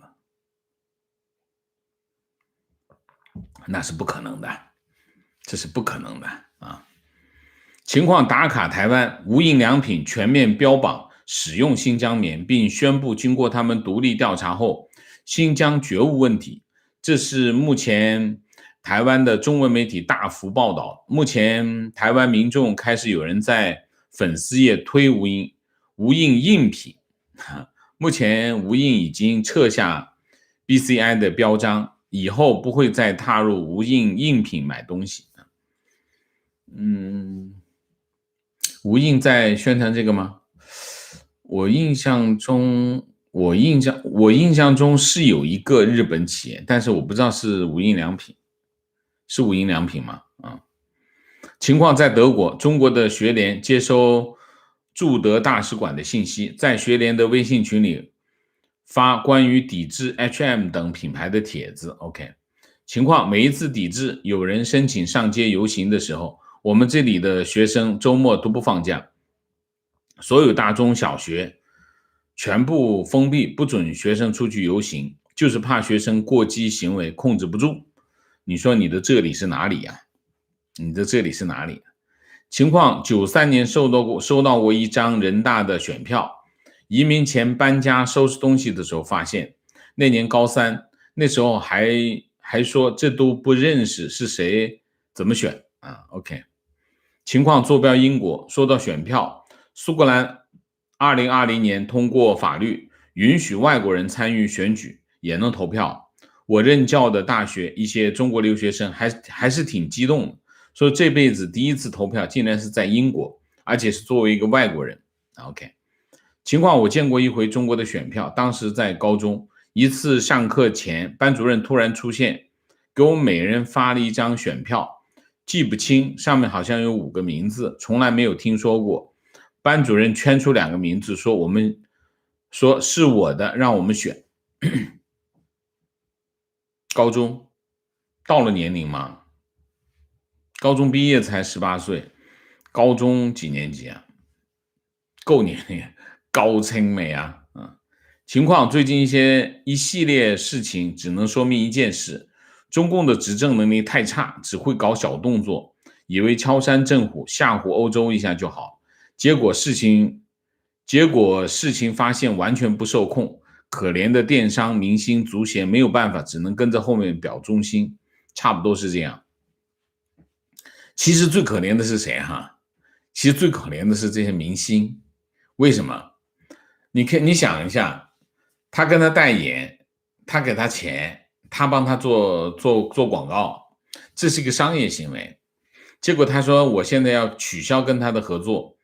那是不可能的，这是不可能的啊！情况打卡台湾，无印良品全面标榜使用新疆棉，并宣布经过他们独立调查后，新疆绝无问题。这是目前台湾的中文媒体大幅报道。目前台湾民众开始有人在粉丝页推无印印品，目前无印已经撤下 BCI 的标章，以后不会再踏入无印印品买东西。无印在宣传这个吗？我印象中是有一个日本企业，但是我不知道是无印良品，是无印良品吗？情况在德国，中国的学联接收驻德大使馆的信息，在学联的微信群里发关于抵制 H&M 等品牌的帖子。OK， 情况：每一次抵制有人申请上街游行的时候，我们这里的学生周末都不放假，所有大中小学全部封闭，不准学生出去游行，就是怕学生过激行为控制不住。你说你的这里是哪里呀？你的这里是哪里？情况：93年收到过一张人大的选票，移民前搬家收拾东西的时候发现，那年高3，那时候还说这都不认识是谁，怎么选啊 ？OK。情况坐标英国，收到选票，苏格兰2020年通过法律，允许外国人参与选举，也能投票。我任教的大学一些中国留学生还是挺激动的，说这辈子第一次投票竟然是在英国，而且是作为一个外国人。OK， 情况：我见过一回中国的选票，当时在高中，一次上课前，班主任突然出现，给我们每人发了一张选票，记不清，上面好像有5个名字，从来没有听说过。班主任圈出2个名字，说是我的，让我们选。高中到了年龄吗？高中毕业才18岁，高中几年级啊？够年龄，高清美啊！情况：最近一系列事情只能说明一件事，中共的执政能力太差，只会搞小动作，以为敲山震虎吓唬欧洲一下就好，结果事情发现完全不受控，可怜的电商明星足协没有办法，只能跟着后面表忠心，差不多是这样。其实最可怜的是谁哈？其实最可怜的是这些明星，为什么？你想一下，他跟他代言，他给他钱，他帮他做广告，这是一个商业行为。结果他说我现在要取消跟他的合作，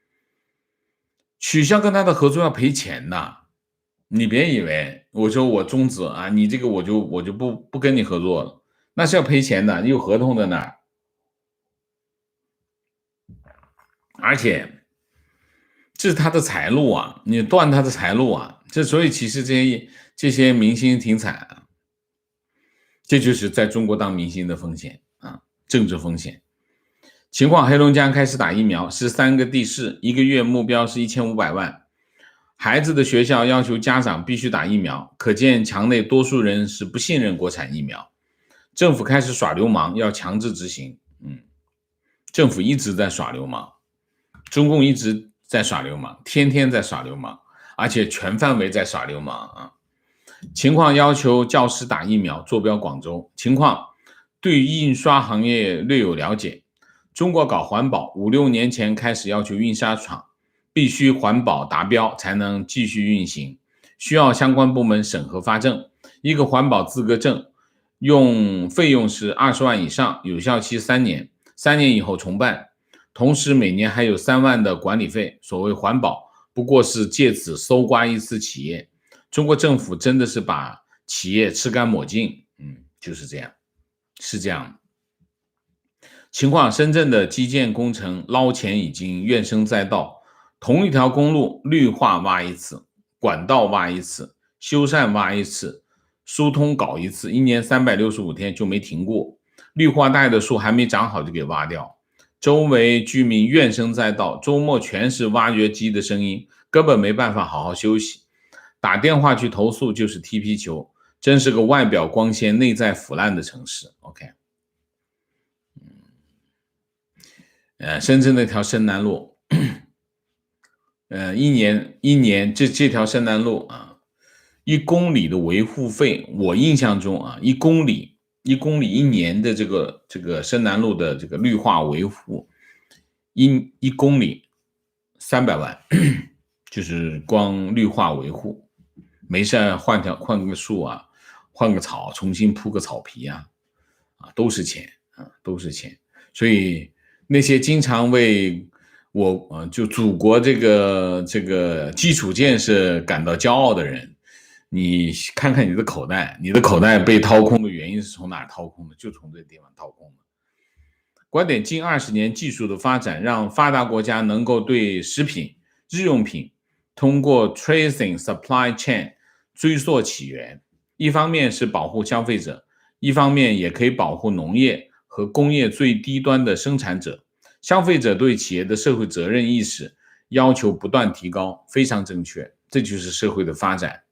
取消跟他的合作要赔钱的。你别以为我说我终止啊，你这个我就不跟你合作了，那是要赔钱的，你有合同在那儿。而且这是他的财路啊，你断他的财路啊，所以其实这些明星挺惨啊，这就是在中国当明星的风险啊，政治风险。情况，黑龙江开始打疫苗，13个地市，一个月目标是1500万。孩子的学校要求家长必须打疫苗，可见墙内多数人是不信任国产疫苗。政府开始耍流氓，要强制执行。政府一直在耍流氓，中共一直在耍流氓，天天在耍流氓，而且全范围在耍流氓啊。情况，要求教师打疫苗，坐标广州。情况，对于印刷行业略有了解。中国搞环保，5、6年前开始要求印刷厂必须环保达标才能继续运行，需要相关部门审核发证。一个环保资格证费用是20万以上，有效期3年，3年以后重办。同时每年还有3万的管理费。所谓环保，不过是借此搜刮一次企业。中国政府真的是把企业吃干抹净，就是这样，是这样。情况，深圳的基建工程捞钱已经怨声载道，同一条公路绿化挖一次，管道挖一次，修缮挖一次，疏通搞一次，一年365天就没停过，绿化带的树还没长好就给挖掉，周围居民怨声载道，周末全是挖掘机的声音，根本没办法好好休息，打电话去投诉就是踢皮球，真是个外表光鲜内在腐烂的城市。 OK，深圳那条深南路，一年这条深南路啊，1公里的维护费，我印象中啊，1公里1年的这个深南路的这个绿化维护，一公里300万，就是光绿化维护，没事换个树啊，换个草，重新铺个草皮啊，都是钱啊，都是钱。所以那些经常为就祖国这个基础建设感到骄傲的人，你看看你的口袋，你的口袋被掏空的原因是从哪儿掏空的？就从这个地方掏空的。观点，近20年技术的发展让发达国家能够对食品、日用品通过 tracing supply chain 追溯起源，一方面是保护消费者，一方面也可以保护农业和工业最低端的生产者。消费者对企业的社会责任意识要求不断提高，非常正确，这就是社会的发展。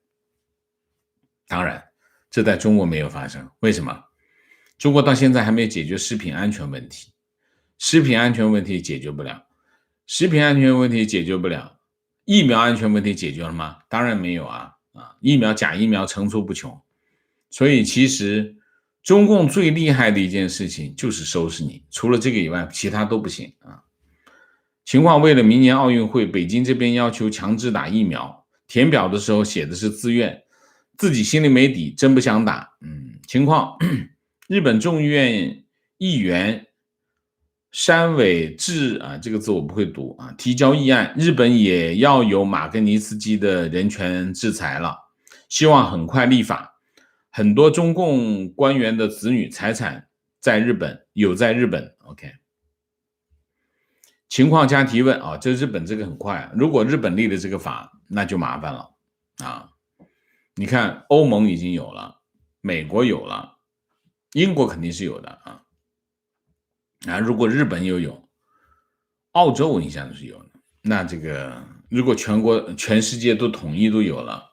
当然，这在中国没有发生，为什么？中国到现在还没有解决食品安全问题，食品安全问题解决不了，食品安全问题解决不了，疫苗安全问题解决了吗？当然没有啊！假疫苗层出不穷，所以其实中共最厉害的一件事情就是收拾你，除了这个以外，其他都不行啊。情况，为了明年奥运会，北京这边要求强制打疫苗，填表的时候写的是自愿，自己心里没底，真不想打。情况，日本众议院议员山尾智这个字我不会读啊，提交议案，日本也要有马格尼斯基的人权制裁了，希望很快立法。很多中共官员的子女财产在日本，OK。情况加提问啊，这日本这个很快，如果日本立了这个法，那就麻烦了啊。你看欧盟已经有了，美国有了，英国肯定是有的啊。如果日本有，澳洲我印象是有的，那这个如果全世界都统一都有了，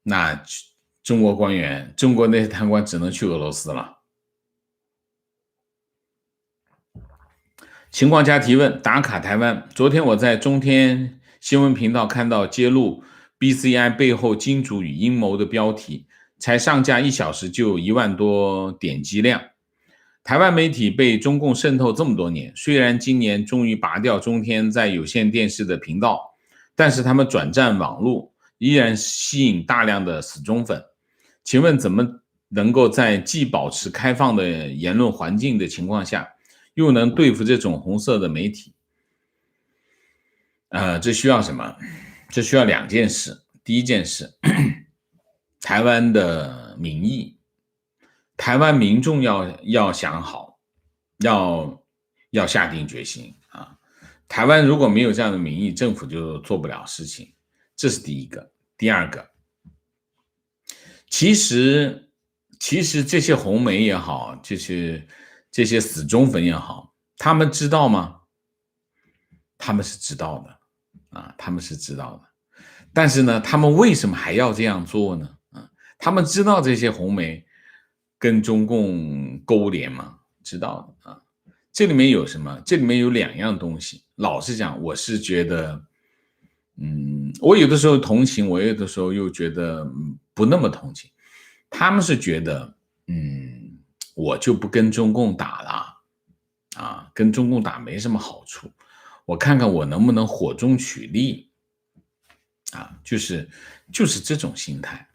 那中国官员，中国那些贪官只能去俄罗斯了。情况加提问，打卡台湾。昨天我在中天新闻频道看到揭露 BCI 背后金主与阴谋的标题，才上架1小时就有1万多点击量。台湾媒体被中共渗透这么多年，虽然今年终于拔掉中天在有线电视的频道，但是他们转战网络，依然吸引大量的死忠粉。请问怎么能够在既保持开放的言论环境的情况下，又能对付这种红色的媒体？这需要什么？这需要2件事。第一件事，台湾的民意，台湾民众要想好，要下定决心啊！台湾如果没有这样的民意，政府就做不了事情，这是第一个。第二个，其实这些红媒也好，这些死忠粉也好，他们知道吗？他们是知道的啊，他们是知道的。但是呢，他们为什么还要这样做呢？他们知道这些红媒跟中共勾连吗？知道的啊。这里面有什么？这里面有2样东西。老实讲，我是觉得，我有的时候同情，我有的时候又觉得不那么同情。他们是觉得，我就不跟中共打了，啊，跟中共打没什么好处，我看看我能不能火中取栗，啊，就是这种心态，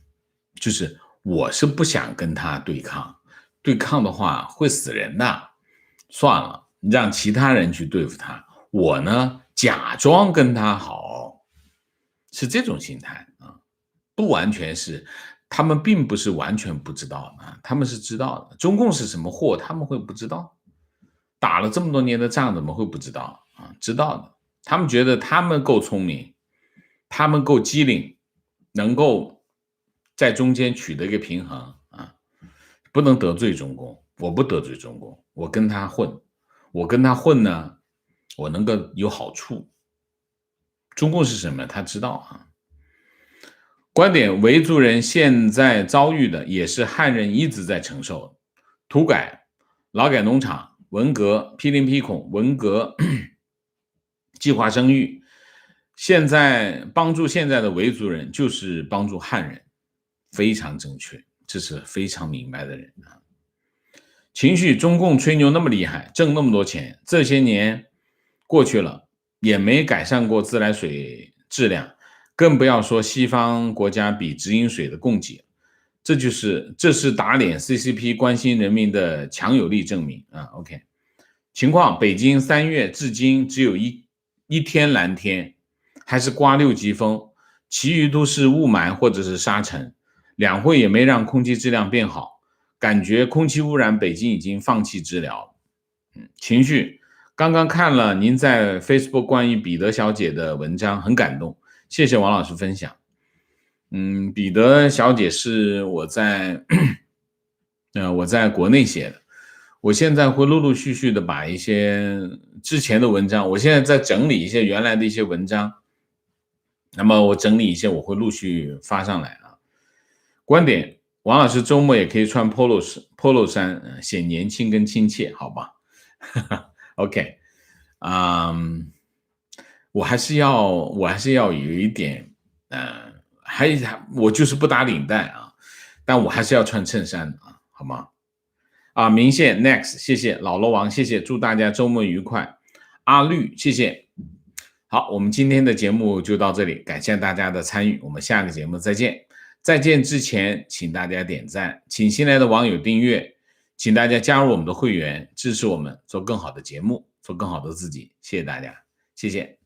就是我是不想跟他对抗，对抗的话会死人的，算了，让其他人去对付他，我呢假装跟他好，是这种心态啊，不完全是，他们并不是完全不知道啊，他们是知道的，中共是什么货，他们会不知道？打了这么多年的仗，怎么会不知道啊？知道的，他们觉得他们够聪明，他们够机灵，能够在中间取得一个平衡啊，不能得罪中共。我不得罪中共，我跟他混，我跟他混呢，我能够有好处。中共是什么？他知道啊。观点：维族人现在遭遇的也是汉人一直在承受的土改、劳改农场、文革、批林批孔、文革、计划生育。现在帮助现在的维族人就是帮助汉人，非常正确，这是非常明白的人啊。情绪，中共吹牛那么厉害，挣那么多钱，这些年过去了，也没改善过自来水质量，更不要说西方国家比直饮水的供给，这是打脸 CCP 关心人民的强有力证明啊。OK， 情况，北京3月至今只有一天蓝天，还是刮6级风，其余都是雾霾或者是沙尘，两会也没让空气质量变好，感觉空气污染北京已经放弃治疗。情绪，刚刚看了您在 Facebook 关于彼得小姐的文章，很感动，谢谢王老师分享。彼得小姐是我在国内写的，我现在会陆陆续续的把一些之前的文章，我现在在整理一些原来的一些文章，那么我整理一些我会陆续发上来啊。观点，王老师周末也可以穿 polo 衫，显年轻跟亲切，好吧？OK， 我还是要有一点，我就是不打领带啊，但我还是要穿衬衫啊，好吗？明线 next， 谢谢老罗王，谢谢，祝大家周末愉快。阿绿，谢谢。好，我们今天的节目就到这里，感谢大家的参与，我们下个节目再见。再见之前，请大家点赞，请新来的网友订阅，请大家加入我们的会员，支持我们做更好的节目，做更好的自己，谢谢大家，谢谢。